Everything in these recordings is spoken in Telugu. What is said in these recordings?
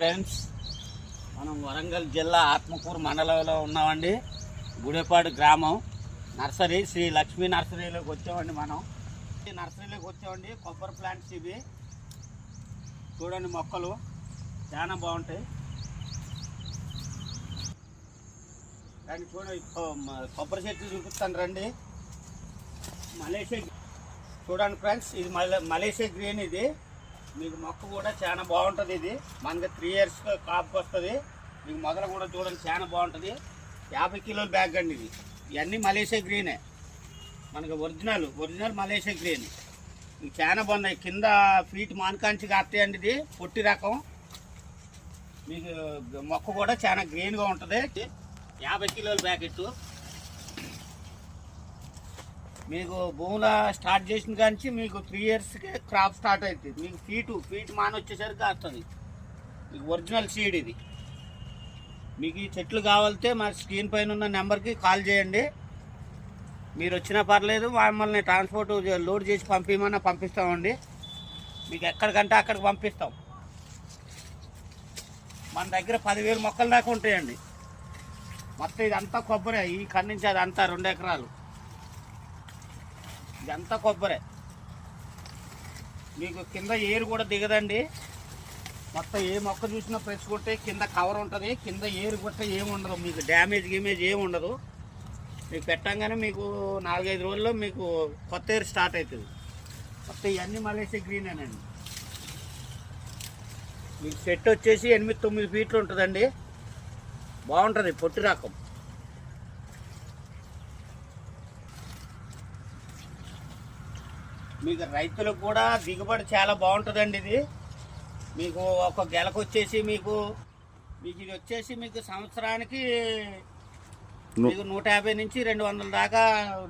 ఫ్రెండ్స్, మనం వరంగల్ జిల్లా ఆత్మకూరు మండలంలో ఉన్నామండి. గుడేపాడు గ్రామం నర్సరీ శ్రీ లక్ష్మీ నర్సరీలోకి వచ్చామండి. మనం ఈ నర్సరీలోకి వచ్చామండి. కొబ్బరి ప్లాంట్స్ ఇవి చూడండి, మొక్కలు చాలా బాగుంటాయి. కానీ చూడండి, కొబ్బరి చెట్లు చూపిస్తాను రండి. మలేషియా చూడండి ఫ్రెండ్స్, ఇది మలేషియా గ్రీన్. ఇది మీకు మొక్క కూడా చాలా బాగుంటుంది. ఇది మనకి 3 years కాపుకి వస్తుంది. మీకు మొదలు కూడా చూడండి, చాలా బాగుంటుంది. 50 కిలోల బ్యాగ్ అండి ఇది. ఇవన్నీ మలేషియా గ్రీనే, మనకి ఒరిజినల్ మలేషియా గ్రీన్. ఇవి చాలా బాగున్నాయి. కింద ఫీట్ మానకాంచి కాస్తాయండి. ఇది పొట్టి రకం. మీకు మొక్క కూడా చాలా గ్రీన్గా ఉంటుంది. 50 కిలోల ప్యాకెట్. మీకు భూమిలో స్టార్ట్ చేసిన కానీ మీకు 3 yearsకే క్రాప్ స్టార్ట్ అవుతుంది. మీకు ఫీట్ మాన వచ్చేసరికి వస్తుంది. మీకు ఒరిజినల్ సీడ్ ఇది. మీకు ఈ చెట్లు కావాలితే మా స్క్రీన్ పైన ఉన్న నెంబర్కి కాల్ చేయండి. మీరు వచ్చినా పర్లేదు, మమ్మల్ని ట్రాన్స్పోర్ట్ లోడ్ చేసి పంపించమన్నా పంపిస్తామండి. మీకు ఎక్కడికంటే అక్కడికి పంపిస్తాం. మన దగ్గర 10,000 మొక్కల దాకా ఉంటాయండి. మొత్తం ఇదంతా కొబ్బరే. ఈ కన్ను నుంచి అదంతా 2 ఎకరాలు. ఇదంతా కొబ్బరే. మీకు కింద ఏరు కూడా దిగదండి. మొత్తం ఏ మొక్క చూసినా ఫ్రెష్ కొట్టే కింద కవర్ ఉంటుంది. కింద ఏరు కొట్టే ఏమి ఉండదు. మీకు డ్యామేజ్ ఏమి ఉండదు. మీకు పెట్టంగానే మీకు 4-5 రోజుల్లో మీకు కొత్త ఏరు స్టార్ట్ అవుతుంది. మొత్తం ఇవన్నీ మలేషియా గ్రీనేనండి. మీకు సెట్ వచ్చేసి 8-9 ఫీట్లు ఉంటుందండి. బాగుంటుంది, పొట్టి రకం. మీకు రైతులకు కూడా దిగుబడి చాలా బాగుంటుందండి. ఇది మీకు ఒక గెలకు వచ్చేసి మీకు ఇది వచ్చేసి మీకు సంవత్సరానికి మీకు 150 నుంచి 200 దాకా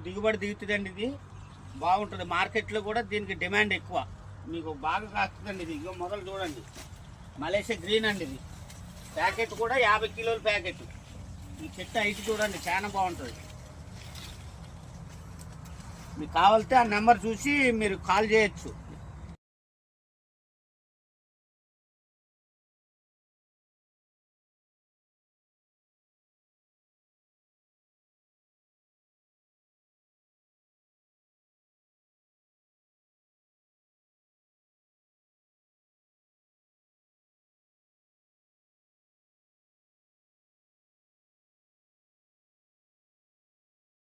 దిగుబడి దిగుతుందండి. ఇది బాగుంటుంది. మార్కెట్లో కూడా దీనికి డిమాండ్ ఎక్కువ. మీకు బాగా కాస్తుందండి. ఇది ఇగో మొదలు చూడండి, మలేషియా గ్రీన్ అండి. ఇది ప్యాకెట్ కూడా 50 కిలోల ప్యాకెట్. ఈ చెట్టు హైట్ చూడండి, చాలా బాగుంటుంది. మీకు కావాలితే ఆ నెంబర్ చూసి మీరు కాల్ చేయొచ్చు.